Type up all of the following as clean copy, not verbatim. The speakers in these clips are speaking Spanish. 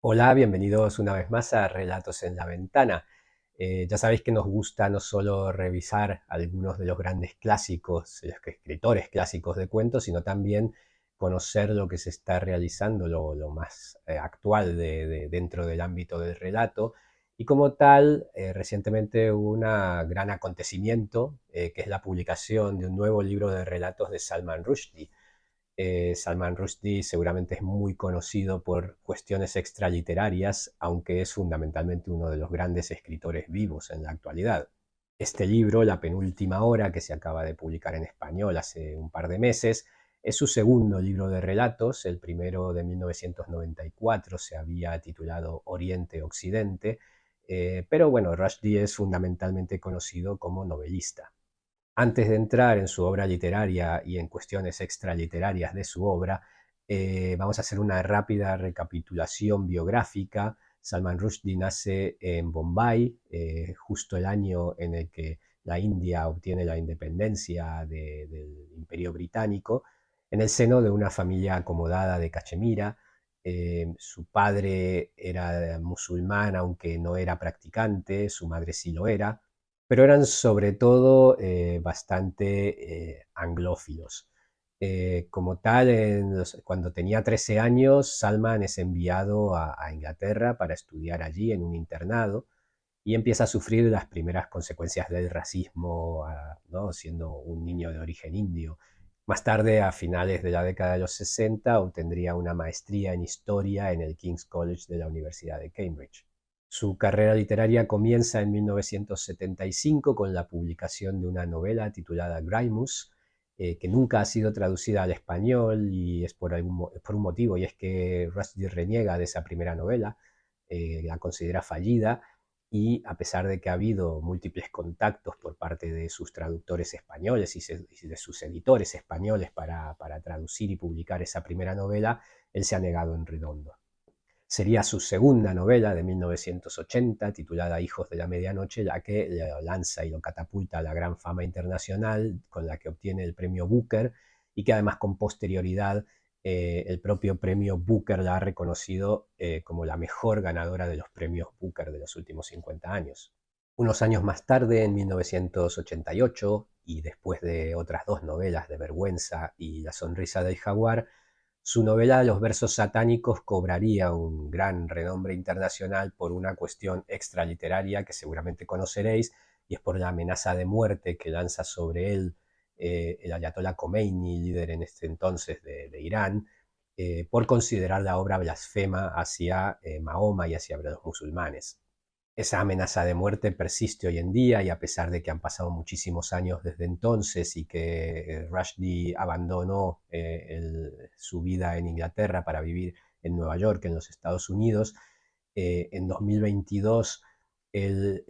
Hola, bienvenidos una vez más a Relatos en la Ventana. Ya sabéis que nos gusta no solo revisar algunos de los grandes clásicos, los escritores clásicos de cuentos, sino también conocer lo que se está realizando, lo más actual dentro del ámbito del relato. Y como tal, recientemente hubo un gran acontecimiento, que es la publicación de un nuevo libro de relatos de Salman Rushdie. Salman Rushdie seguramente es muy conocido por cuestiones extraliterarias, aunque es fundamentalmente uno de los grandes escritores vivos en la actualidad. Este libro, La penúltima hora, que se acaba de publicar en español hace un par de meses, es su segundo libro de relatos. El primero, de 1994, se había titulado Oriente-Occidente, pero bueno, Rushdie es fundamentalmente conocido como novelista. Antes de entrar en su obra literaria y en cuestiones extraliterarias de su obra, vamos a hacer una rápida recapitulación biográfica. Salman Rushdie nace en Bombay, justo el año en el que la India obtiene la independencia del Imperio Británico, en el seno de una familia acomodada de Cachemira. Su padre era musulmán, aunque no era practicante, su madre sí lo era, pero eran sobre todo bastante anglófilos. Como tal, cuando tenía 13 años, Salman es enviado a Inglaterra para estudiar allí en un internado y empieza a sufrir las primeras consecuencias del racismo, ¿no? Siendo un niño de origen indio. Más tarde, a finales de la década de los 60, obtendría una maestría en historia en el King's College de la Universidad de Cambridge. Su carrera literaria comienza en 1975 con la publicación de una novela titulada Grymus, que nunca ha sido traducida al español, y es por un motivo, y es que Rushdie reniega de esa primera novela, la considera fallida, y a pesar de que ha habido múltiples contactos por parte de sus traductores españoles y de sus editores españoles para traducir y publicar esa primera novela, él se ha negado en redondo. Sería su segunda novela, de 1980, titulada Hijos de la Medianoche, la que lo lanza y lo catapulta a la gran fama internacional, con la que obtiene el premio Booker, y que además con posterioridad el propio premio Booker la ha reconocido como la mejor ganadora de los premios Booker de los últimos 50 años. Unos años más tarde, en 1988, y después de otras dos novelas de Vergüenza y La sonrisa del jaguar, su novela Los versos satánicos cobraría un gran renombre internacional por una cuestión extraliteraria que seguramente conoceréis, y es por la amenaza de muerte que lanza sobre él el ayatolá Khomeini, líder en este entonces de Irán, por considerar la obra blasfema hacia Mahoma y hacia los musulmanes. Esa amenaza de muerte persiste hoy en día, y a pesar de que han pasado muchísimos años desde entonces y que Rushdie abandonó su vida en Inglaterra para vivir en Nueva York, en los Estados Unidos, en 2022 él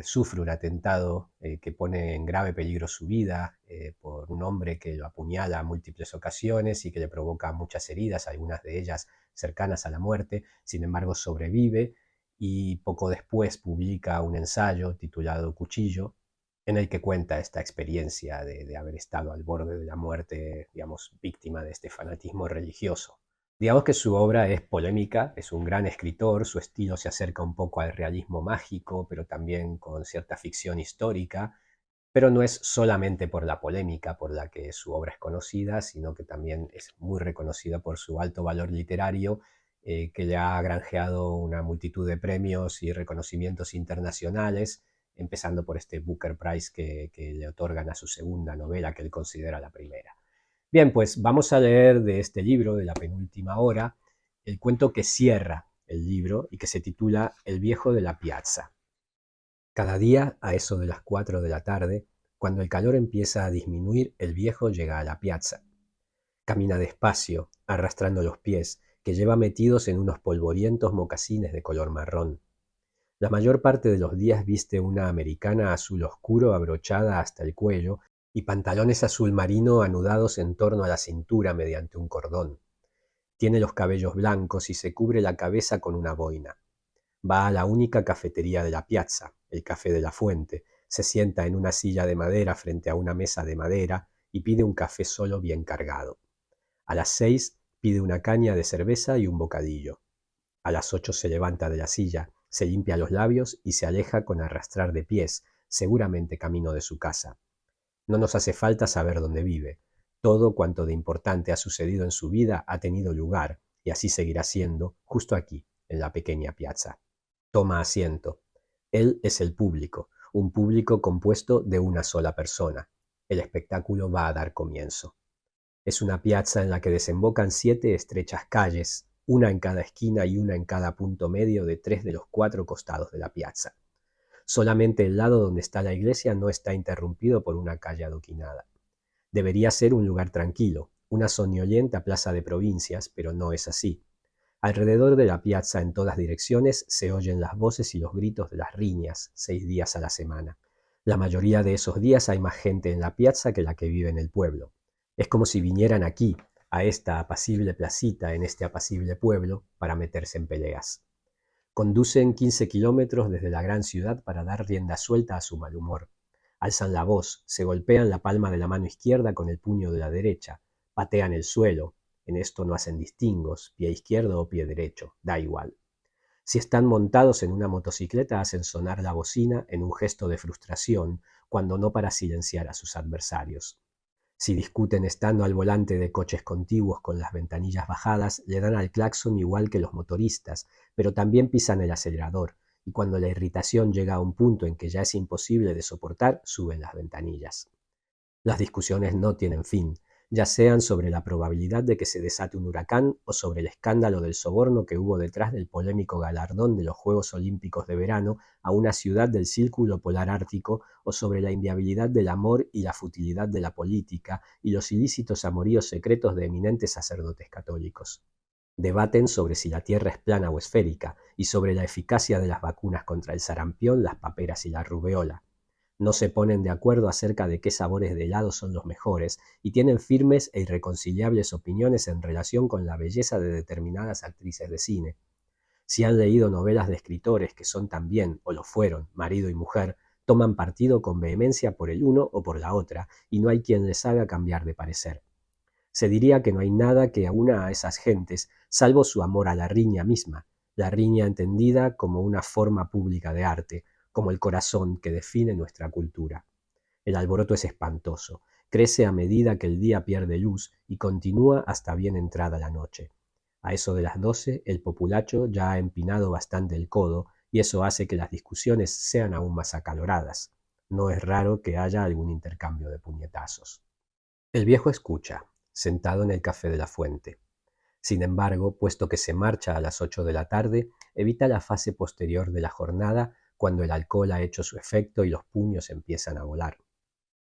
sufre un atentado que pone en grave peligro su vida, por un hombre que lo apuñala a múltiples ocasiones y que le provoca muchas heridas, algunas de ellas cercanas a la muerte. Sin embargo, sobrevive, y poco después publica un ensayo titulado Cuchillo, en el que cuenta esta experiencia de haber estado al borde de la muerte, digamos, víctima de este fanatismo religioso. Digamos que su obra es polémica, es un gran escritor, su estilo se acerca un poco al realismo mágico, pero también con cierta ficción histórica, pero no es solamente por la polémica por la que su obra es conocida, sino que también es muy reconocida por su alto valor literario, que le ha granjeado una multitud de premios y reconocimientos internacionales, empezando por este Booker Prize que le otorgan a su segunda novela, que él considera la primera. Bien, pues vamos a leer de este libro, de La penúltima hora, el cuento que cierra el libro y que se titula El viejo de la piazza. Cada día, a eso de las 4 de la tarde, cuando el calor empieza a disminuir, el viejo llega a la piazza. Camina despacio, arrastrando los pies, que lleva metidos en unos polvorientos mocasines de color marrón. La mayor parte de los días viste una americana azul oscuro abrochada hasta el cuello y pantalones azul marino anudados en torno a la cintura mediante un cordón. Tiene los cabellos blancos y se cubre la cabeza con una boina. Va a la única cafetería de la piazza, el Café de la Fuente, se sienta en una silla de madera frente a una mesa de madera y pide un café solo bien cargado. A las 6 pide una caña de cerveza y un bocadillo. A las 8 se levanta de la silla, se limpia los labios y se aleja con arrastrar de pies, seguramente camino de su casa. No nos hace falta saber dónde vive. Todo cuanto de importante ha sucedido en su vida ha tenido lugar, y así seguirá siendo, justo aquí, en la pequeña piazza. Toma asiento. Él es el público, un público compuesto de una sola persona. El espectáculo va a dar comienzo. Es una piazza en la que desembocan 7 estrechas calles, una en cada esquina y una en cada punto medio de 3 de los 4 costados de la piazza. Solamente el lado donde está la iglesia no está interrumpido por una calle adoquinada. Debería ser un lugar tranquilo, una soñolienta plaza de provincias, pero no es así. Alrededor de la piazza en todas direcciones se oyen las voces y los gritos de las riñas, 6 días a la semana. La mayoría de esos días hay más gente en la piazza que la que vive en el pueblo. Es como si vinieran aquí, a esta apacible placita en este apacible pueblo, para meterse en peleas. Conducen 15 kilómetros desde la gran ciudad para dar rienda suelta a su mal humor. Alzan la voz, se golpean la palma de la mano izquierda con el puño de la derecha, patean el suelo. En esto no hacen distingos, pie izquierdo o pie derecho, da igual. Si están montados en una motocicleta hacen sonar la bocina en un gesto de frustración, cuando no para silenciar a sus adversarios. Si discuten estando al volante de coches contiguos con las ventanillas bajadas, le dan al claxon igual que los motoristas, pero también pisan el acelerador, y cuando la irritación llega a un punto en que ya es imposible de soportar, suben las ventanillas. Las discusiones no tienen fin, ya sean sobre la probabilidad de que se desate un huracán o sobre el escándalo del soborno que hubo detrás del polémico galardón de los Juegos Olímpicos de verano a una ciudad del Círculo Polar Ártico, o sobre la inviabilidad del amor y la futilidad de la política y los ilícitos amoríos secretos de eminentes sacerdotes católicos. Debaten sobre si la Tierra es plana o esférica y sobre la eficacia de las vacunas contra el sarampión, las paperas y la rubeola. No se ponen de acuerdo acerca de qué sabores de helado son los mejores y tienen firmes e irreconciliables opiniones en relación con la belleza de determinadas actrices de cine. Si han leído novelas de escritores que son también, o lo fueron, marido y mujer, toman partido con vehemencia por el uno o por la otra, y no hay quien les haga cambiar de parecer. Se diría que no hay nada que una a esas gentes, salvo su amor a la riña misma, la riña entendida como una forma pública de arte, como el corazón que define nuestra cultura. El alboroto es espantoso, crece a medida que el día pierde luz y continúa hasta bien entrada la noche. A eso de las 12 el populacho ya ha empinado bastante el codo y eso hace que las discusiones sean aún más acaloradas. No es raro que haya algún intercambio de puñetazos. El viejo escucha, sentado en el café de la fuente. Sin embargo, puesto que se marcha a las 8 de la tarde, evita la fase posterior de la jornada, cuando el alcohol ha hecho su efecto y los puños empiezan a volar.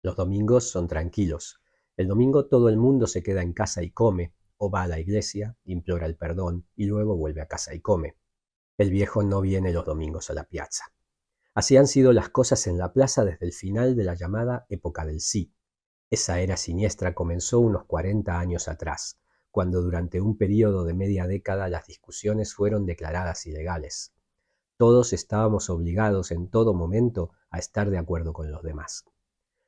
Los domingos son tranquilos. El domingo todo el mundo se queda en casa y come, o va a la iglesia, implora el perdón y luego vuelve a casa y come. El viejo no viene los domingos a la piazza. Así han sido las cosas en la plaza desde el final de la llamada época del sí. Esa era siniestra comenzó unos 40 años atrás, cuando durante un período de media década las discusiones fueron declaradas ilegales. Todos estábamos obligados en todo momento a estar de acuerdo con los demás.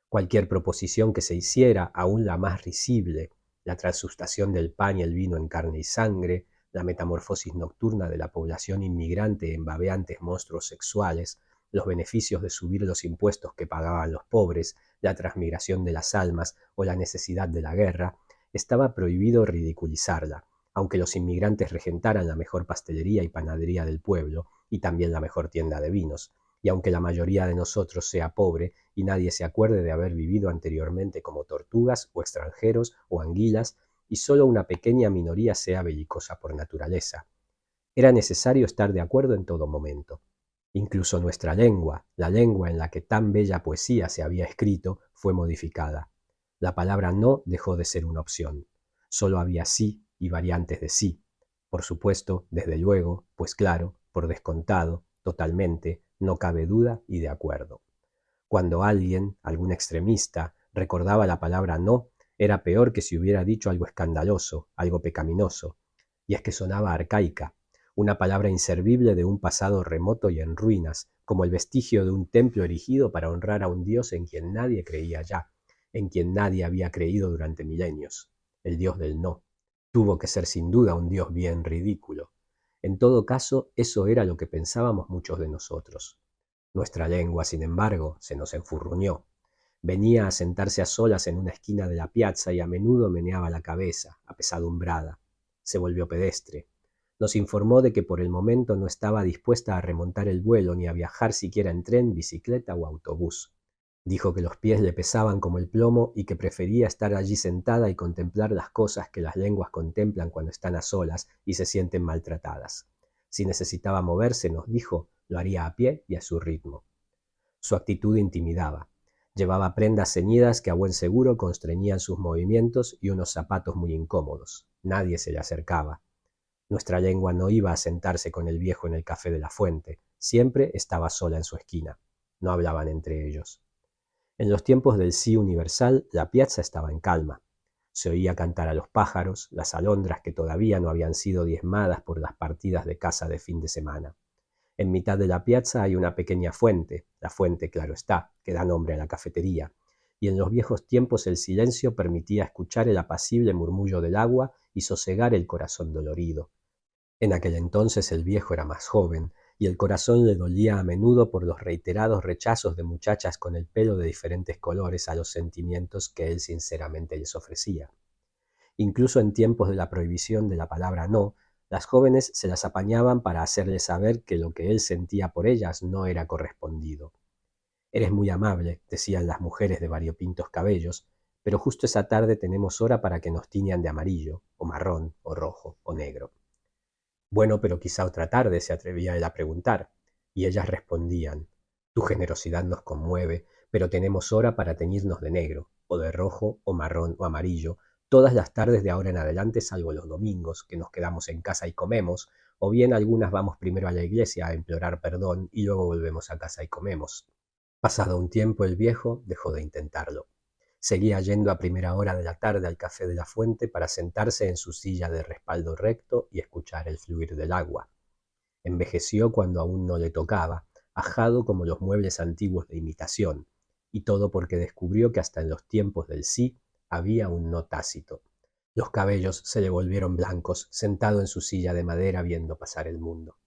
Cualquier proposición que se hiciera, aún la más risible, la transustación del pan y el vino en carne y sangre, la metamorfosis nocturna de la población inmigrante en babeantes monstruos sexuales, los beneficios de subir los impuestos que pagaban los pobres, la transmigración de las almas o la necesidad de la guerra, estaba prohibido ridiculizarla, aunque los inmigrantes regentaran la mejor pastelería y panadería del pueblo y también la mejor tienda de vinos, y aunque la mayoría de nosotros sea pobre y nadie se acuerde de haber vivido anteriormente como tortugas o extranjeros o anguilas, y solo una pequeña minoría sea belicosa por naturaleza. Era necesario estar de acuerdo en todo momento. Incluso nuestra lengua, la lengua en la que tan bella poesía se había escrito, fue modificada. La palabra no dejó de ser una opción. Solo había sí y variantes de sí. Por supuesto, desde luego, pues claro, por descontado, totalmente, no cabe duda y de acuerdo. Cuando alguien, algún extremista, recordaba la palabra no, era peor que si hubiera dicho algo escandaloso, algo pecaminoso. Y es que sonaba arcaica, una palabra inservible de un pasado remoto y en ruinas, como el vestigio de un templo erigido para honrar a un dios en quien nadie creía ya, en quien nadie había creído durante milenios, el dios del no. Tuvo que ser sin duda un dios bien ridículo. En todo caso, eso era lo que pensábamos muchos de nosotros. Nuestra lengua, sin embargo, se nos enfurruñó. Venía a sentarse a solas en una esquina de la piazza y a menudo meneaba la cabeza, apesadumbrada. Se volvió pedestre. Nos informó de que por el momento no estaba dispuesta a remontar el vuelo ni a viajar siquiera en tren, bicicleta o autobús. Dijo que los pies le pesaban como el plomo y que prefería estar allí sentada y contemplar las cosas que las lenguas contemplan cuando están a solas y se sienten maltratadas. Si necesitaba moverse, nos dijo, lo haría a pie y a su ritmo. Su actitud intimidaba. Llevaba prendas ceñidas que a buen seguro constreñían sus movimientos y unos zapatos muy incómodos. Nadie se le acercaba. Nuestra lengua no iba a sentarse con el viejo en el café de la fuente. Siempre estaba sola en su esquina. No hablaban entre ellos. En los tiempos del sí universal, la piazza estaba en calma. Se oía cantar a los pájaros, las alondras que todavía no habían sido diezmadas por las partidas de caza de fin de semana. En mitad de la piazza hay una pequeña fuente, la fuente, claro está, que da nombre a la cafetería, y en los viejos tiempos el silencio permitía escuchar el apacible murmullo del agua y sosegar el corazón dolorido. En aquel entonces el viejo era más joven, y el corazón le dolía a menudo por los reiterados rechazos de muchachas con el pelo de diferentes colores a los sentimientos que él sinceramente les ofrecía. Incluso en tiempos de la prohibición de la palabra no, las jóvenes se las apañaban para hacerle saber que lo que él sentía por ellas no era correspondido. «Eres muy amable», decían las mujeres de variopintos cabellos, «pero justo esa tarde tenemos hora para que nos tiñan de amarillo, o marrón, o rojo, o negro». «Bueno, pero quizá otra tarde», se atrevía él a preguntar, y ellas respondían, «Tu generosidad nos conmueve, pero tenemos hora para teñirnos de negro, o de rojo, o marrón, o amarillo, todas las tardes de ahora en adelante, salvo los domingos, que nos quedamos en casa y comemos, o bien algunas vamos primero a la iglesia a implorar perdón y luego volvemos a casa y comemos». Pasado un tiempo el viejo dejó de intentarlo. Seguía yendo a primera hora de la tarde al café de la fuente para sentarse en su silla de respaldo recto y escuchar el fluir del agua. Envejeció cuando aún no le tocaba, ajado como los muebles antiguos de imitación, y todo porque descubrió que hasta en los tiempos del sí había un no tácito. Los cabellos se le volvieron blancos, sentado en su silla de madera viendo pasar el mundo.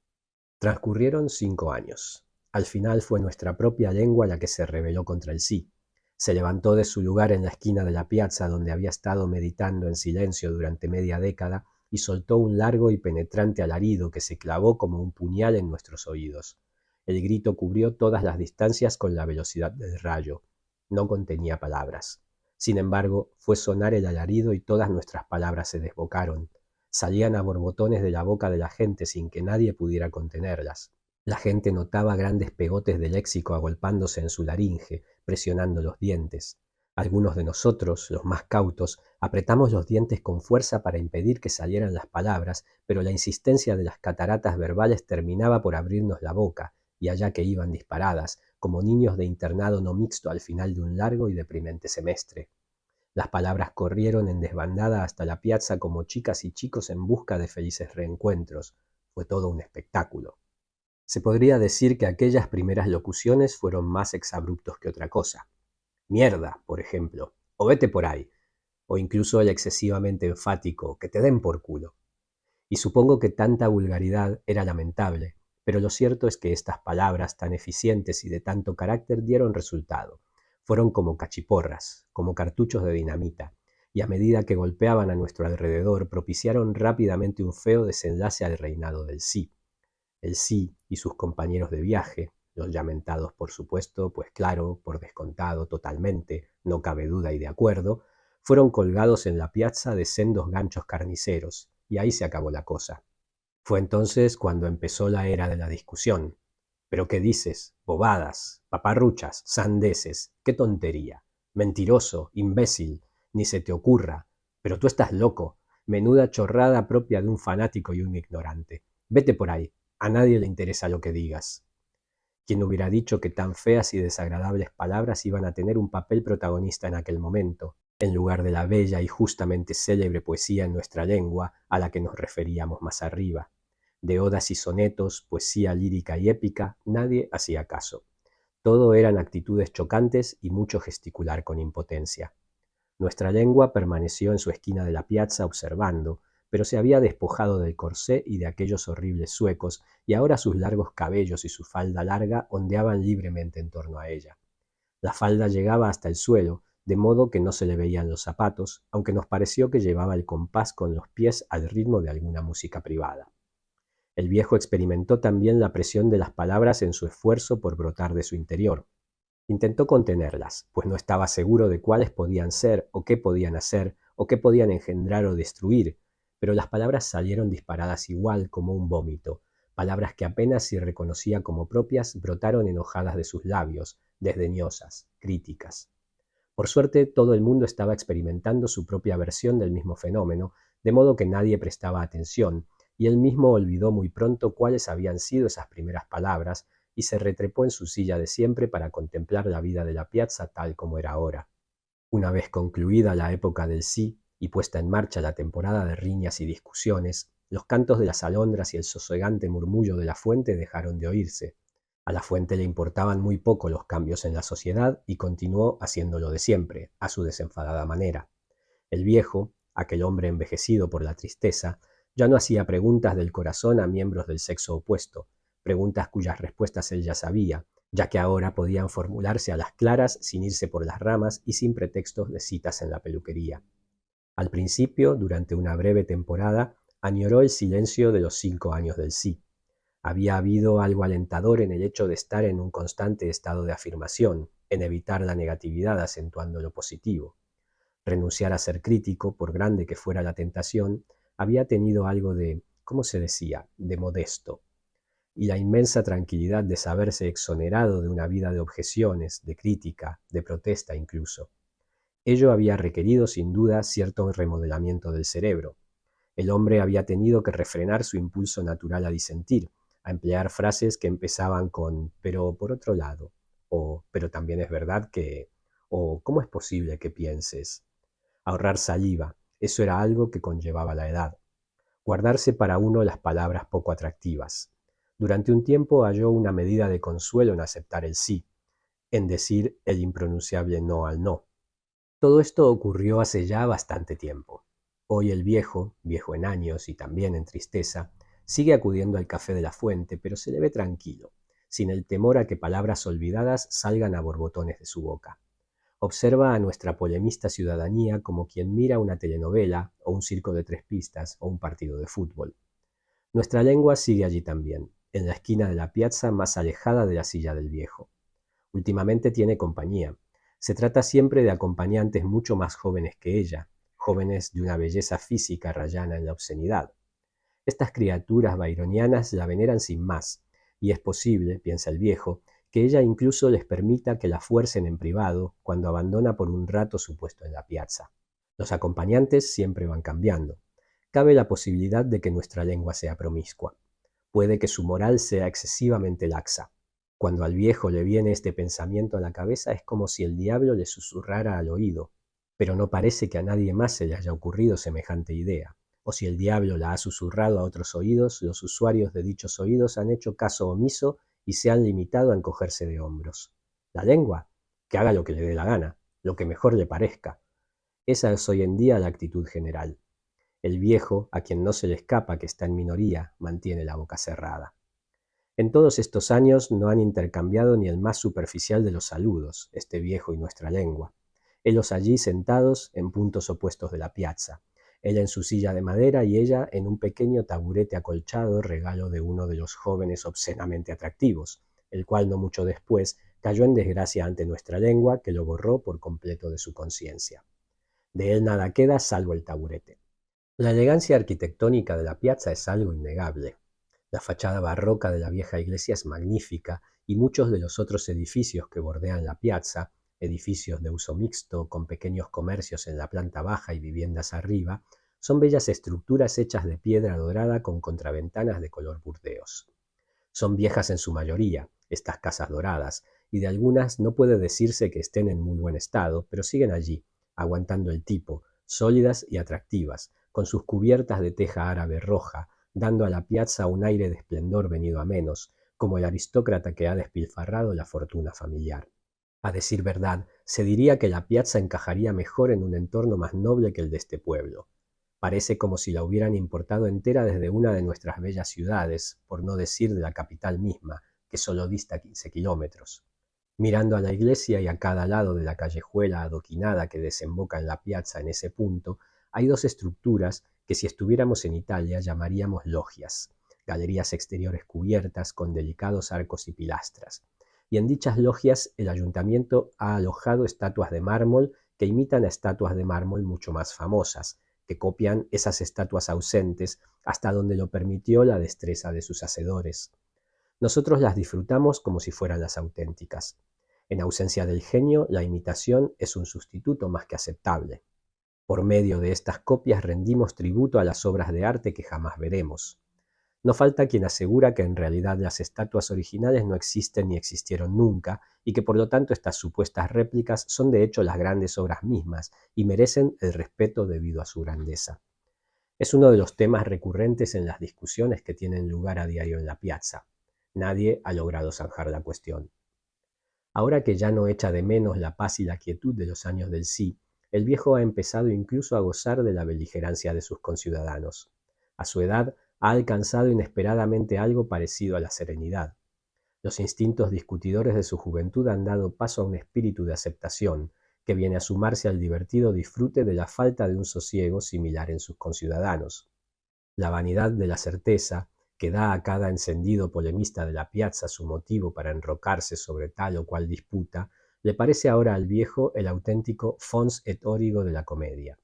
Transcurrieron 5 años. Al final fue nuestra propia lengua la que se rebeló contra el sí. Se levantó de su lugar en la esquina de la piazza donde había estado meditando en silencio durante media década y soltó un largo y penetrante alarido que se clavó como un puñal en nuestros oídos. El grito cubrió todas las distancias con la velocidad del rayo. No contenía palabras. Sin embargo, fue sonar el alarido y todas nuestras palabras se desbocaron. Salían a borbotones de la boca de la gente sin que nadie pudiera contenerlas. La gente notaba grandes pegotes de léxico agolpándose en su laringe, presionando los dientes. Algunos de nosotros, los más cautos, apretamos los dientes con fuerza para impedir que salieran las palabras, pero la insistencia de las cataratas verbales terminaba por abrirnos la boca, y allá que iban disparadas, como niños de internado no mixto al final de un largo y deprimente semestre. Las palabras corrieron en desbandada hasta la piazza como chicas y chicos en busca de felices reencuentros. Fue todo un espectáculo. Se podría decir que aquellas primeras locuciones fueron más exabruptos que otra cosa. «Mierda», por ejemplo, o «vete por ahí», o incluso el excesivamente enfático «que te den por culo». Y supongo que tanta vulgaridad era lamentable, pero lo cierto es que estas palabras tan eficientes y de tanto carácter dieron resultado. Fueron como cachiporras, como cartuchos de dinamita, y a medida que golpeaban a nuestro alrededor propiciaron rápidamente un feo desenlace al reinado del sí. El sí y sus compañeros de viaje, los ya mentados por supuesto, pues claro, por descontado totalmente, no cabe duda y de acuerdo, fueron colgados en la piazza de sendos ganchos carniceros, y ahí se acabó la cosa. Fue entonces cuando empezó la era de la discusión. «¿Pero qué dices? Bobadas, paparruchas, sandeces, qué tontería. Mentiroso, imbécil, ni se te ocurra. Pero tú estás loco, menuda chorrada propia de un fanático y un ignorante. Vete por ahí, a nadie le interesa lo que digas». ¿Quién hubiera dicho que tan feas y desagradables palabras iban a tener un papel protagonista en aquel momento, en lugar de la bella y justamente célebre poesía en nuestra lengua a la que nos referíamos más arriba? De odas y sonetos, poesía lírica y épica, nadie hacía caso. Todo eran actitudes chocantes y mucho gesticular con impotencia. Nuestra lengua permaneció en su esquina de la piazza observando, pero se había despojado del corsé y de aquellos horribles zuecos, y ahora sus largos cabellos y su falda larga ondeaban libremente en torno a ella. La falda llegaba hasta el suelo, de modo que no se le veían los zapatos, aunque nos pareció que llevaba el compás con los pies al ritmo de alguna música privada. El viejo experimentó también la presión de las palabras en su esfuerzo por brotar de su interior. Intentó contenerlas, pues no estaba seguro de cuáles podían ser, o qué podían hacer, o qué podían engendrar o destruir, pero las palabras salieron disparadas igual como un vómito. Palabras que apenas si reconocía como propias brotaron enojadas de sus labios, desdeñosas, críticas. Por suerte, todo el mundo estaba experimentando su propia versión del mismo fenómeno, de modo que nadie prestaba atención, y él mismo olvidó muy pronto cuáles habían sido esas primeras palabras, y se retrepó en su silla de siempre para contemplar la vida de la piazza tal como era ahora. Una vez concluida la época del sí y puesta en marcha la temporada de riñas y discusiones, los cantos de las alondras y el sosegante murmullo de la fuente dejaron de oírse. A la fuente le importaban muy poco los cambios en la sociedad y continuó haciéndolo de siempre, a su desenfadada manera. El viejo, aquel hombre envejecido por la tristeza, ya no hacía preguntas del corazón a miembros del sexo opuesto, preguntas cuyas respuestas él ya sabía, ya que ahora podían formularse a las claras sin irse por las ramas y sin pretextos de citas en la peluquería. Al principio, durante una breve temporada, añoró el silencio de los 5 años del sí. Había habido algo alentador en el hecho de estar en un constante estado de afirmación, en evitar la negatividad acentuando lo positivo. Renunciar a ser crítico, por grande que fuera la tentación, había tenido algo de, ¿cómo se decía?, de modesto. Y la inmensa tranquilidad de saberse exonerado de una vida de objeciones, de crítica, de protesta incluso. Ello había requerido sin duda cierto remodelamiento del cerebro. El hombre había tenido que refrenar su impulso natural a disentir, a emplear frases que empezaban con «pero por otro lado», o «pero también es verdad que», o «¿cómo es posible que pienses?». Ahorrar saliva, eso era algo que conllevaba la edad. Guardarse para uno las palabras poco atractivas. Durante un tiempo halló una medida de consuelo en aceptar el sí, en decir el impronunciable no al no. Todo esto ocurrió hace ya bastante tiempo. Hoy el viejo, viejo en años y también en tristeza, sigue acudiendo al café de la fuente, pero se le ve tranquilo, sin el temor a que palabras olvidadas salgan a borbotones de su boca. Observa a nuestra polemista ciudadanía como quien mira una telenovela o un circo de 3 pistas o un partido de fútbol. Nuestra lengua sigue allí también, en la esquina de la piazza más alejada de la silla del viejo. Últimamente tiene compañía. Se trata siempre de acompañantes mucho más jóvenes que ella, jóvenes de una belleza física rayana en la obscenidad. Estas criaturas byronianas la veneran sin más, y es posible, piensa el viejo, que ella incluso les permita que la fuercen en privado cuando abandona por un rato su puesto en la piazza. Los acompañantes siempre van cambiando. Cabe la posibilidad de que nuestra lengua sea promiscua. Puede que su moral sea excesivamente laxa. Cuando al viejo le viene este pensamiento a la cabeza es como si el diablo le susurrara al oído, pero no parece que a nadie más se le haya ocurrido semejante idea. O si el diablo la ha susurrado a otros oídos, los usuarios de dichos oídos han hecho caso omiso y se han limitado a encogerse de hombros. La lengua, que haga lo que le dé la gana, lo que mejor le parezca. Esa es hoy en día la actitud general. El viejo, a quien no se le escapa que está en minoría, mantiene la boca cerrada. En todos estos años no han intercambiado ni el más superficial de los saludos, este viejo y nuestra lengua. Ellos allí sentados en puntos opuestos de la piazza, él en su silla de madera y ella en un pequeño taburete acolchado regalo de uno de los jóvenes obscenamente atractivos, el cual no mucho después cayó en desgracia ante nuestra lengua que lo borró por completo de su conciencia. De él nada queda salvo el taburete. La elegancia arquitectónica de la piazza es algo innegable. La fachada barroca de la vieja iglesia es magnífica y muchos de los otros edificios que bordean la piazza, edificios de uso mixto con pequeños comercios en la planta baja y viviendas arriba, son bellas estructuras hechas de piedra dorada con contraventanas de color burdeos. Son viejas en su mayoría, estas casas doradas, y de algunas no puede decirse que estén en muy buen estado, pero siguen allí, aguantando el tipo, sólidas y atractivas, con sus cubiertas de teja árabe roja, dando a la piazza un aire de esplendor venido a menos, como el aristócrata que ha despilfarrado la fortuna familiar. A decir verdad, se diría que la piazza encajaría mejor en un entorno más noble que el de este pueblo. Parece como si la hubieran importado entera desde una de nuestras bellas ciudades, por no decir de la capital misma, que solo dista 15 kilómetros. Mirando a la iglesia y a cada lado de la callejuela adoquinada que desemboca en la piazza en ese punto, hay dos estructuras que si estuviéramos en Italia llamaríamos logias, galerías exteriores cubiertas con delicados arcos y pilastras. Y en dichas logias el ayuntamiento ha alojado estatuas de mármol que imitan a estatuas de mármol mucho más famosas, que copian esas estatuas ausentes hasta donde lo permitió la destreza de sus hacedores. Nosotros las disfrutamos como si fueran las auténticas. En ausencia del genio, la imitación es un sustituto más que aceptable. Por medio de estas copias rendimos tributo a las obras de arte que jamás veremos. No falta quien asegura que en realidad las estatuas originales no existen ni existieron nunca y que por lo tanto estas supuestas réplicas son de hecho las grandes obras mismas y merecen el respeto debido a su grandeza. Es uno de los temas recurrentes en las discusiones que tienen lugar a diario en la piazza. Nadie ha logrado zanjar la cuestión. Ahora que ya no echa de menos la paz y la quietud de los años del sí, el viejo ha empezado incluso a gozar de la beligerancia de sus conciudadanos. A su edad ha alcanzado inesperadamente algo parecido a la serenidad. Los instintos discutidores de su juventud han dado paso a un espíritu de aceptación, que viene a sumarse al divertido disfrute de la falta de un sosiego similar en sus conciudadanos. La vanidad de la certeza, que da a cada encendido polemista de la piazza su motivo para enrocarse sobre tal o cual disputa, le parece ahora al viejo el auténtico fons et origo de la comedia.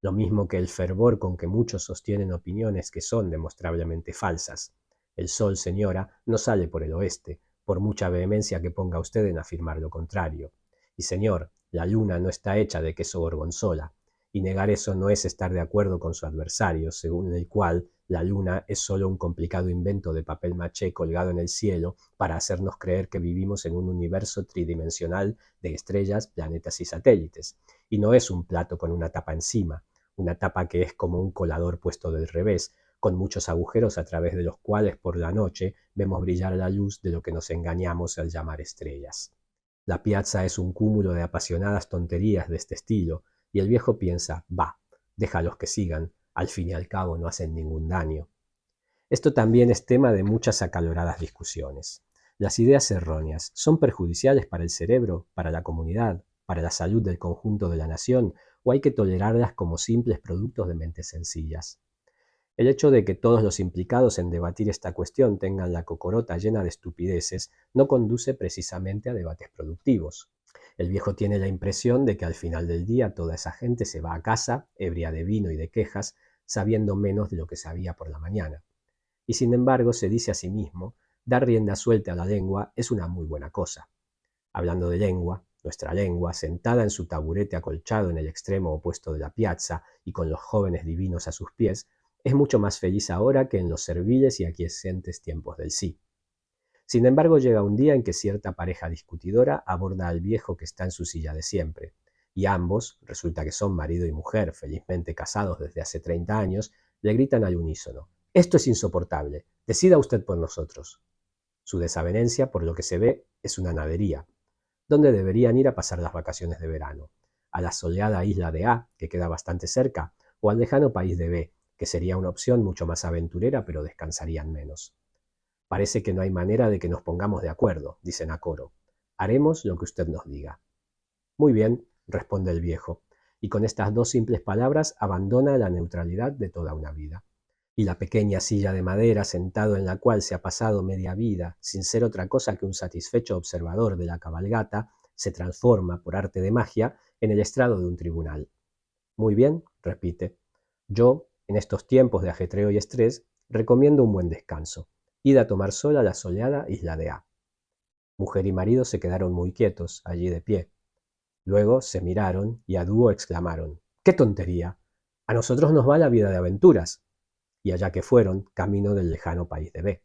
Lo mismo que el fervor con que muchos sostienen opiniones que son demostrablemente falsas. El sol, señora, no sale por el oeste, por mucha vehemencia que ponga usted en afirmar lo contrario. Y señor, la luna no está hecha de queso gorgonzola, y negar eso no es estar de acuerdo con su adversario, según el cual la luna es solo un complicado invento de papel maché colgado en el cielo para hacernos creer que vivimos en un universo tridimensional de estrellas, planetas y satélites, y no es un plato con una tapa encima, una tapa que es como un colador puesto del revés, con muchos agujeros a través de los cuales por la noche vemos brillar la luz de lo que nos engañamos al llamar estrellas. La piazza es un cúmulo de apasionadas tonterías de este estilo, y el viejo piensa, bah, déjalos que sigan, al fin y al cabo no hacen ningún daño. Esto también es tema de muchas acaloradas discusiones. Las ideas erróneas son perjudiciales para el cerebro, para la comunidad, para la salud del conjunto de la nación, o hay que tolerarlas como simples productos de mentes sencillas. El hecho de que todos los implicados en debatir esta cuestión tengan la cocorota llena de estupideces no conduce precisamente a debates productivos. El viejo tiene la impresión de que al final del día toda esa gente se va a casa, ebria de vino y de quejas, sabiendo menos de lo que sabía por la mañana. Y sin embargo se dice a sí mismo, dar rienda suelta a la lengua es una muy buena cosa. Hablando de lengua, nuestra lengua, sentada en su taburete acolchado en el extremo opuesto de la piazza y con los jóvenes divinos a sus pies, es mucho más feliz ahora que en los serviles y aquiescentes tiempos del sí. Sin embargo, llega un día en que cierta pareja discutidora aborda al viejo que está en su silla de siempre, y ambos, resulta que son marido y mujer, felizmente casados desde hace 30 años, le gritan al unísono: «Esto es insoportable, decida usted por nosotros». Su desavenencia, por lo que se ve, es una nadería. ¿Dónde deberían ir a pasar las vacaciones de verano? ¿A la soleada isla de A, que queda bastante cerca, o al lejano país de B, que sería una opción mucho más aventurera pero descansarían menos? Parece que no hay manera de que nos pongamos de acuerdo, dicen a coro. Haremos lo que usted nos diga. Muy bien, responde el viejo, y con estas dos simples palabras abandona la neutralidad de toda una vida. Y la pequeña silla de madera sentado en la cual se ha pasado media vida, sin ser otra cosa que un satisfecho observador de la cabalgata, se transforma, por arte de magia, en el estrado de un tribunal. Muy bien, repite. Yo, en estos tiempos de ajetreo y estrés, recomiendo un buen descanso. Id a tomar sol a la soleada isla de A. Mujer y marido se quedaron muy quietos, allí de pie. Luego se miraron y a dúo exclamaron: «¡Qué tontería! A nosotros nos va la vida de aventuras». Y allá que fueron, camino del lejano país de B.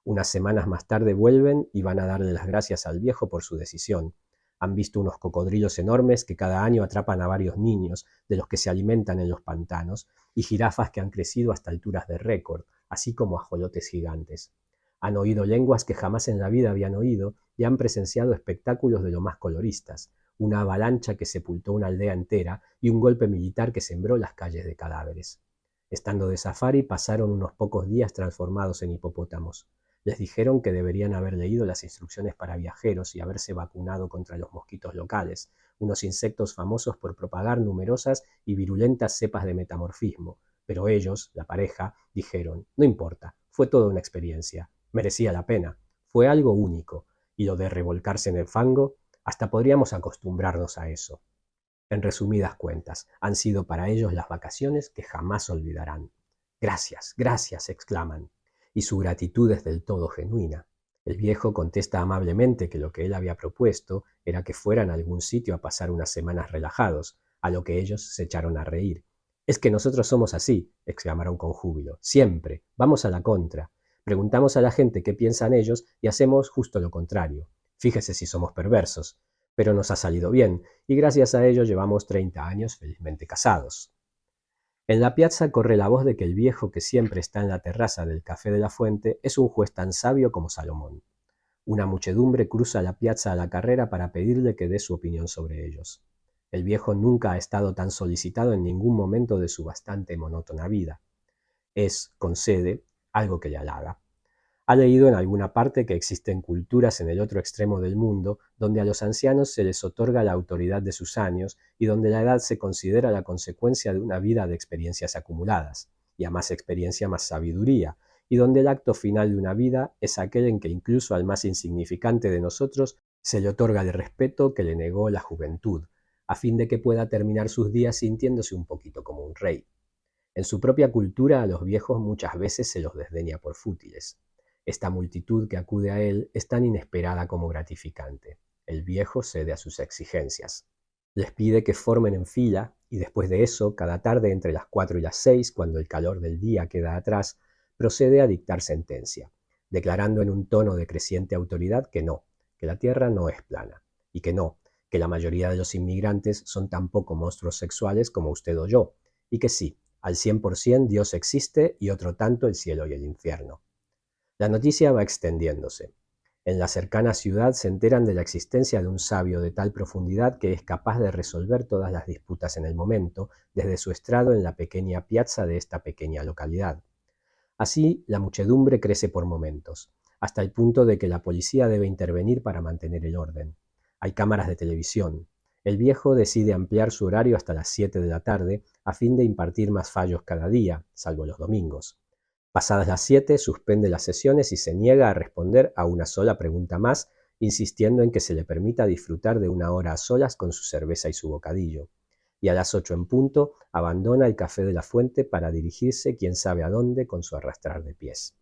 Unas semanas más tarde vuelven y van a darle las gracias al viejo por su decisión. Han visto unos cocodrilos enormes que cada año atrapan a varios niños, de los que se alimentan en los pantanos, y jirafas que han crecido hasta alturas de récord, así como ajolotes gigantes. Han oído lenguas que jamás en la vida habían oído y han presenciado espectáculos de lo más coloristas. una avalancha que sepultó una aldea entera y un golpe militar que sembró las calles de cadáveres. Estando de safari pasaron unos pocos días transformados en hipopótamos. Les dijeron que deberían haber leído las instrucciones para viajeros y haberse vacunado contra los mosquitos locales, unos insectos famosos por propagar numerosas y virulentas cepas de metamorfismo, pero ellos, la pareja, dijeron, no importa, fue toda una experiencia, merecía la pena, fue algo único, y lo de revolcarse en el fango, hasta podríamos acostumbrarnos a eso. En resumidas cuentas, han sido para ellos las vacaciones que jamás olvidarán. Gracias, gracias, exclaman, y su gratitud es del todo genuina. El viejo contesta amablemente que lo que él había propuesto era que fueran a algún sitio a pasar unas semanas relajados, a lo que ellos se echaron a reír. Es que nosotros somos así, exclamaron con júbilo, siempre, vamos a la contra. Preguntamos a la gente qué piensan ellos y hacemos justo lo contrario. Fíjese si somos perversos. Pero nos ha salido bien, y gracias a ello llevamos 30 años felizmente casados. En la piazza corre la voz de que el viejo que siempre está en la terraza del Café de la Fuente es un juez tan sabio como Salomón. Una muchedumbre cruza la piazza a la carrera para pedirle que dé su opinión sobre ellos. El viejo nunca ha estado tan solicitado en ningún momento de su bastante monótona vida. Es, concede, algo que le halaga. Ha leído en alguna parte que existen culturas en el otro extremo del mundo donde a los ancianos se les otorga la autoridad de sus años y donde la edad se considera la consecuencia de una vida de experiencias acumuladas, y a más experiencia más sabiduría, y donde el acto final de una vida es aquel en que incluso al más insignificante de nosotros se le otorga el respeto que le negó la juventud, a fin de que pueda terminar sus días sintiéndose un poquito como un rey. En su propia cultura a los viejos muchas veces se los desdeña por fútiles. Esta multitud que acude a él es tan inesperada como gratificante. El viejo cede a sus exigencias. Les pide que formen en fila y después de eso, cada tarde entre las 4 y las 6, cuando el calor del día queda atrás, procede a dictar sentencia, declarando en un tono de creciente autoridad que no, que la tierra no es plana, y que no, que la mayoría de los inmigrantes son tan poco monstruos sexuales como usted o yo, y que sí, al 100% Dios existe y otro tanto el cielo y el infierno. La noticia va extendiéndose. En la cercana ciudad se enteran de la existencia de un sabio de tal profundidad que es capaz de resolver todas las disputas en el momento, desde su estrado en la pequeña piazza de esta pequeña localidad. Así, la muchedumbre crece por momentos, hasta el punto de que la policía debe intervenir para mantener el orden. Hay cámaras de televisión. El viejo decide ampliar su horario hasta las 7 de la tarde a fin de impartir más fallos cada día, salvo los domingos. Pasadas las 7, suspende las sesiones y se niega a responder a una sola pregunta más, insistiendo en que se le permita disfrutar de una hora a solas con su cerveza y su bocadillo. Y a las 8 en punto, abandona el Café de la Fuente para dirigirse quién sabe a dónde con su arrastrar de pies.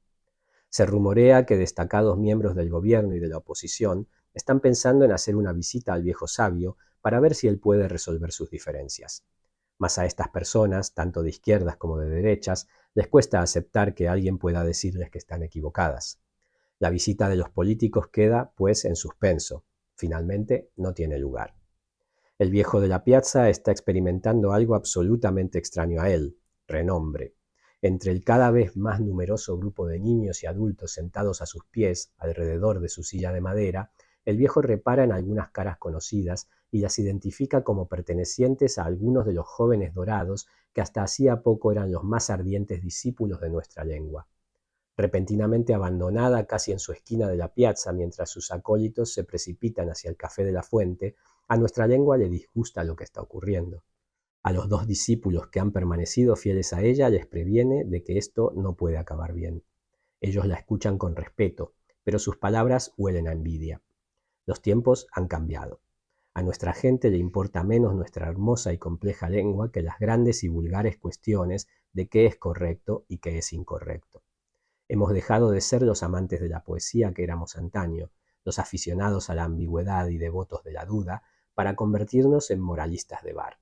Se rumorea que destacados miembros del gobierno y de la oposición están pensando en hacer una visita al viejo sabio para ver si él puede resolver sus diferencias. Mas a estas personas, tanto de izquierdas como de derechas, les cuesta aceptar que alguien pueda decirles que están equivocadas. La visita de los políticos queda, pues, en suspenso. Finalmente, no tiene lugar. El viejo de la piazza está experimentando algo absolutamente extraño a él, renombre. Entre el cada vez más numeroso grupo de niños y adultos sentados a sus pies, alrededor de su silla de madera, el viejo repara en algunas caras conocidas y las identifica como pertenecientes a algunos de los jóvenes dorados que hasta hacía poco eran los más ardientes discípulos de nuestra lengua. Repentinamente abandonada casi en su esquina de la piazza mientras sus acólitos se precipitan hacia el Café de la Fuente, a nuestra lengua le disgusta lo que está ocurriendo. A los 2 discípulos que han permanecido fieles a ella les previene de que esto no puede acabar bien. Ellos la escuchan con respeto, pero sus palabras huelen a envidia. Los tiempos han cambiado. A nuestra gente le importa menos nuestra hermosa y compleja lengua que las grandes y vulgares cuestiones de qué es correcto y qué es incorrecto. Hemos dejado de ser los amantes de la poesía que éramos antaño, los aficionados a la ambigüedad y devotos de la duda, para convertirnos en moralistas de bar.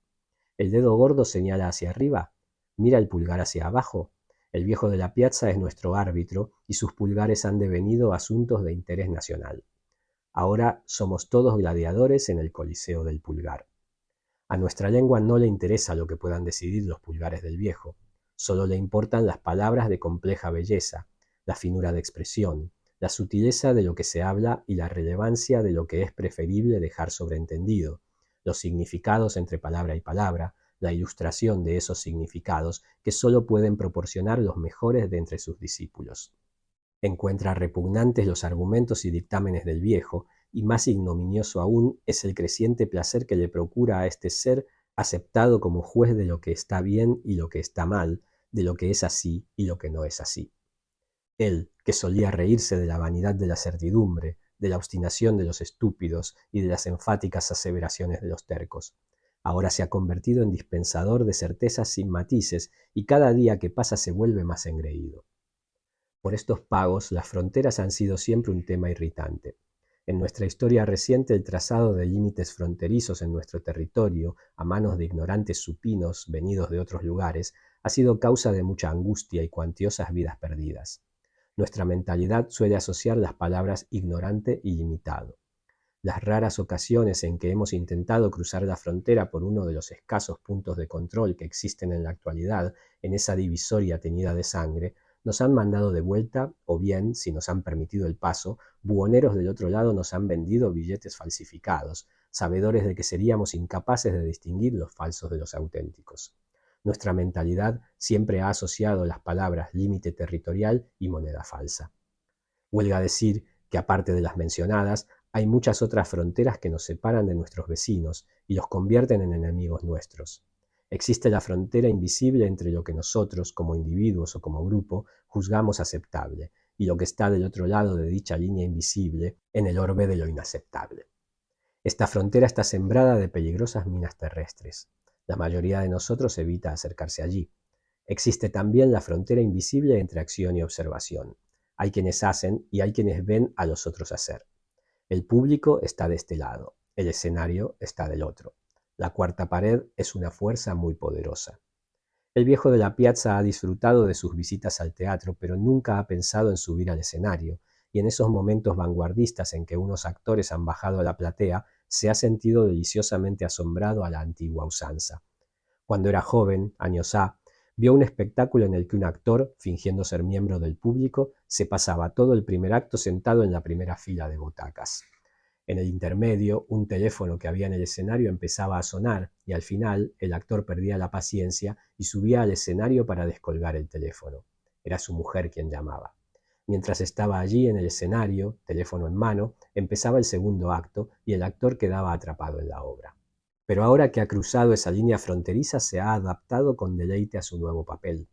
El dedo gordo señala hacia arriba, mira el pulgar hacia abajo. El viejo de la piazza es nuestro árbitro y sus pulgares han devenido asuntos de interés nacional. Ahora somos todos gladiadores en el Coliseo del Pulgar. A nuestra lengua no le interesa lo que puedan decidir los pulgares del viejo, solo le importan las palabras de compleja belleza, la finura de expresión, la sutileza de lo que se habla y la relevancia de lo que es preferible dejar sobreentendido, los significados entre palabra y palabra, la ilustración de esos significados que solo pueden proporcionar los mejores de entre sus discípulos. Encuentra repugnantes los argumentos y dictámenes del viejo, y más ignominioso aún es el creciente placer que le procura a este ser aceptado como juez de lo que está bien y lo que está mal, de lo que es así y lo que no es así. Él, que solía reírse de la vanidad de la certidumbre, de la obstinación de los estúpidos y de las enfáticas aseveraciones de los tercos, ahora se ha convertido en dispensador de certezas sin matices y cada día que pasa se vuelve más engreído. Por estos pagos, las fronteras han sido siempre un tema irritante. En nuestra historia reciente, el trazado de límites fronterizos en nuestro territorio, a manos de ignorantes supinos venidos de otros lugares, ha sido causa de mucha angustia y cuantiosas vidas perdidas. Nuestra mentalidad suele asociar las palabras ignorante y limitado. Las raras ocasiones en que hemos intentado cruzar la frontera por uno de los escasos puntos de control que existen en la actualidad, en esa divisoria teñida de sangre, nos han mandado de vuelta, o bien, si nos han permitido el paso, buhoneros del otro lado nos han vendido billetes falsificados, sabedores de que seríamos incapaces de distinguir los falsos de los auténticos. Nuestra mentalidad siempre ha asociado las palabras límite territorial y moneda falsa. Huelga decir que, aparte de las mencionadas, hay muchas otras fronteras que nos separan de nuestros vecinos y los convierten en enemigos nuestros. Existe la frontera invisible entre lo que nosotros, como individuos o como grupo, juzgamos aceptable, y lo que está del otro lado de dicha línea invisible, en el orbe de lo inaceptable. Esta frontera está sembrada de peligrosas minas terrestres. La mayoría de nosotros evita acercarse allí. Existe también la frontera invisible entre acción y observación. Hay quienes hacen y hay quienes ven a los otros hacer. El público está de este lado, el escenario está del otro. La cuarta pared es una fuerza muy poderosa. El viejo de la piazza ha disfrutado de sus visitas al teatro, pero nunca ha pensado en subir al escenario, y en esos momentos vanguardistas en que unos actores han bajado a la platea, se ha sentido deliciosamente asombrado a la antigua usanza. Cuando era joven, años ha, vio un espectáculo en el que un actor, fingiendo ser miembro del público, se pasaba todo el primer acto sentado en la primera fila de butacas. En el intermedio, un teléfono que había en el escenario empezaba a sonar y al final el actor perdía la paciencia y subía al escenario para descolgar el teléfono. Era su mujer quien llamaba. Mientras estaba allí en el escenario, teléfono en mano, empezaba el segundo acto y el actor quedaba atrapado en la obra. Pero ahora que ha cruzado esa línea fronteriza se ha adaptado con deleite a su nuevo papel.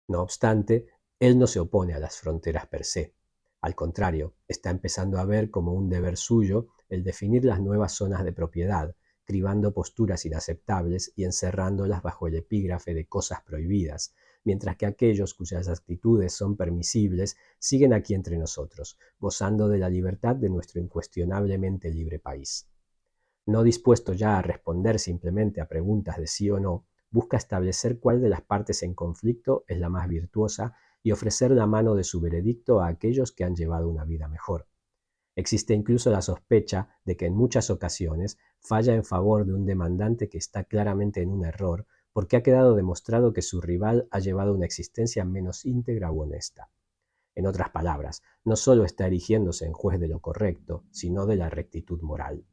No obstante, él no se opone a las fronteras per se. Al contrario, está empezando a ver como un deber suyo el definir las nuevas zonas de propiedad, cribando posturas inaceptables y encerrándolas bajo el epígrafe de cosas prohibidas, mientras que aquellos cuyas actitudes son permisibles siguen aquí entre nosotros, gozando de la libertad de nuestro incuestionablemente libre país. No dispuesto ya a responder simplemente a preguntas de sí o no, busca establecer cuál de las partes en conflicto es la más virtuosa y ofrecer la mano de su veredicto a aquellos que han llevado una vida mejor. Existe incluso la sospecha de que en muchas ocasiones falla en favor de un demandante que está claramente en un error porque ha quedado demostrado que su rival ha llevado una existencia menos íntegra u honesta. En otras palabras, no solo está erigiéndose en juez de lo correcto, sino de la rectitud moral.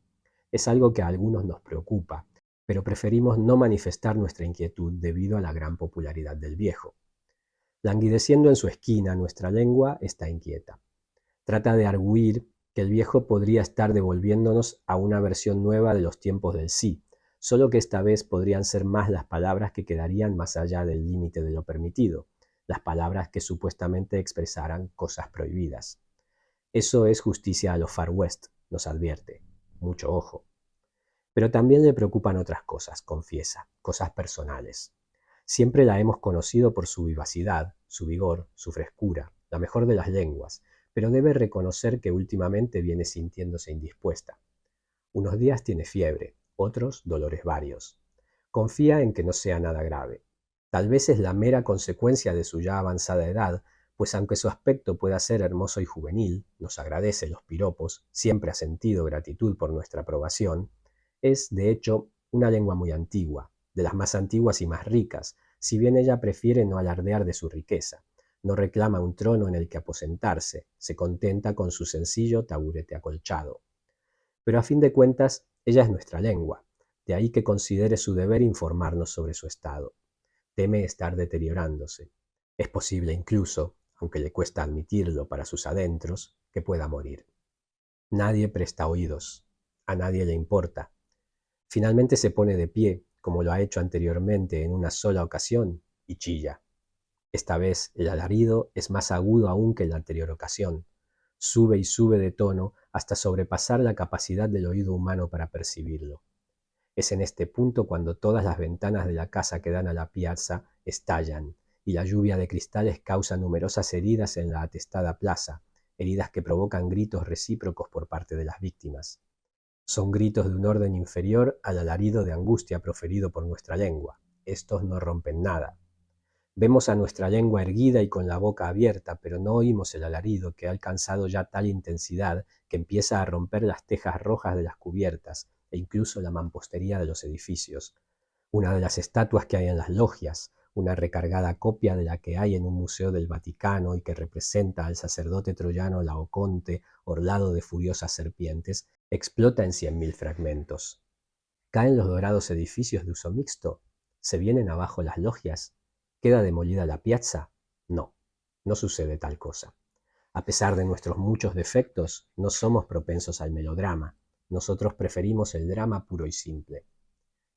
Es algo que a algunos nos preocupa, pero preferimos no manifestar nuestra inquietud debido a la gran popularidad del viejo. Languideciendo en su esquina, nuestra lengua está inquieta. Trata de arguir que el viejo podría estar devolviéndonos a una versión nueva de los tiempos del sí, solo que esta vez podrían ser más las palabras que quedarían más allá del límite de lo permitido, las palabras que supuestamente expresaran cosas prohibidas. Eso es justicia a lo Far West, nos advierte. Mucho ojo. Pero también le preocupan otras cosas, confiesa, cosas personales. Siempre la hemos conocido por su vivacidad, su vigor, su frescura, la mejor de las lenguas, pero debe reconocer que últimamente viene sintiéndose indispuesta. Unos días tiene fiebre, otros dolores varios. Confía en que no sea nada grave. Tal vez es la mera consecuencia de su ya avanzada edad, pues aunque su aspecto pueda ser hermoso y juvenil, nos agradece los piropos, siempre ha sentido gratitud por nuestra aprobación, es, de hecho, una lengua muy antigua, de las más antiguas y más ricas, si bien ella prefiere no alardear de su riqueza. No reclama un trono en el que aposentarse, se contenta con su sencillo taburete acolchado. Pero a fin de cuentas, ella es nuestra lengua. De ahí que considere su deber informarnos sobre su estado. Teme estar deteriorándose. Es posible incluso, aunque le cuesta admitirlo para sus adentros, que pueda morir. Nadie presta oídos. A nadie le importa. Finalmente se pone de pie, como lo ha hecho anteriormente en una sola ocasión, y chilla. Esta vez el alarido es más agudo aún que en la anterior ocasión. Sube y sube de tono hasta sobrepasar la capacidad del oído humano para percibirlo. Es en este punto cuando todas las ventanas de la casa que dan a la piazza estallan, y la lluvia de cristales causa numerosas heridas en la atestada plaza, heridas que provocan gritos recíprocos por parte de las víctimas. Son gritos de un orden inferior al alarido de angustia proferido por nuestra lengua. Estos no rompen nada. Vemos a nuestra lengua erguida y con la boca abierta, pero no oímos el alarido que ha alcanzado ya tal intensidad que empieza a romper las tejas rojas de las cubiertas e incluso la mampostería de los edificios. Una de las estatuas que hay en las logias, una recargada copia de la que hay en un museo del Vaticano y que representa al sacerdote troyano Laoconte orlado de furiosas serpientes, explota en 100.000 fragmentos. ¿Caen los dorados edificios de uso mixto? ¿Se vienen abajo las logias? ¿Queda demolida la piazza? No, no sucede tal cosa. A pesar de nuestros muchos defectos, no somos propensos al melodrama. Nosotros preferimos el drama puro y simple.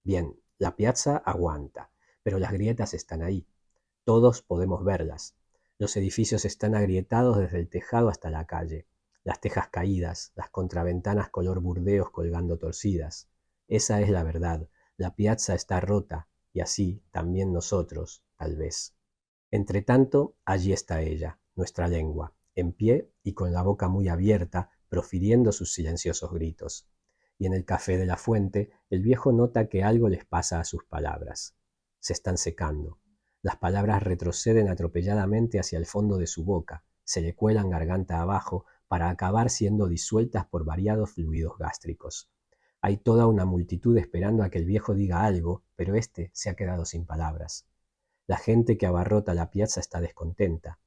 Bien, la piazza aguanta, pero las grietas están ahí. Todos podemos verlas. Los edificios están agrietados desde el tejado hasta la calle. Las tejas caídas, las contraventanas color burdeos colgando torcidas. Esa es la verdad. La piazza está rota, y así también nosotros, tal vez. Entretanto, allí está ella, nuestra lengua, en pie y con la boca muy abierta, profiriendo sus silenciosos gritos. Y en el café de la fuente, el viejo nota que algo les pasa a sus palabras. Se están secando. Las palabras retroceden atropelladamente hacia el fondo de su boca, se le cuelan garganta abajo para acabar siendo disueltas por variados fluidos gástricos. Hay toda una multitud esperando a que el viejo diga algo, pero éste se ha quedado sin palabras. La gente que abarrota la piazza está descontenta.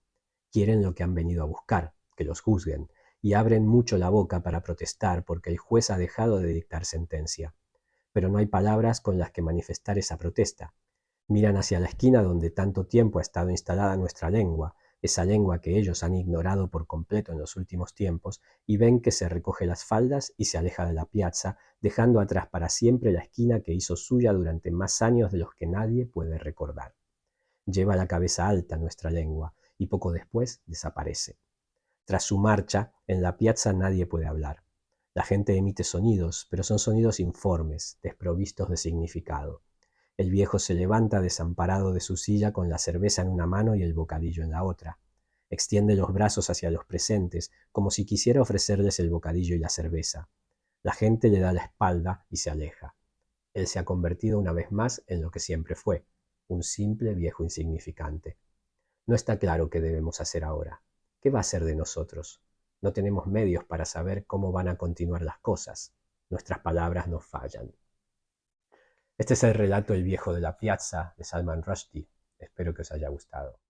Quieren lo que han venido a buscar, que los juzguen, y abren mucho la boca para protestar porque el juez ha dejado de dictar sentencia. Pero no hay palabras con las que manifestar esa protesta. Miran hacia la esquina donde tanto tiempo ha estado instalada nuestra lengua, esa lengua que ellos han ignorado por completo en los últimos tiempos, y ven que se recoge las faldas y se aleja de la piazza, dejando atrás para siempre la esquina que hizo suya durante más años de los que nadie puede recordar. Lleva la cabeza alta nuestra lengua, y poco después desaparece. Tras su marcha, en la piazza nadie puede hablar. La gente emite sonidos, pero son sonidos informes, desprovistos de significado. El viejo se levanta desamparado de su silla con la cerveza en una mano y el bocadillo en la otra. Extiende los brazos hacia los presentes, como si quisiera ofrecerles el bocadillo y la cerveza. La gente le da la espalda y se aleja. Él se ha convertido una vez más en lo que siempre fue, un simple viejo insignificante. No está claro qué debemos hacer ahora. ¿Qué va a ser de nosotros? No tenemos medios para saber cómo van a continuar las cosas. Nuestras palabras nos fallan. Este es el relato El viejo de la piazza de Salman Rushdie. Espero que os haya gustado.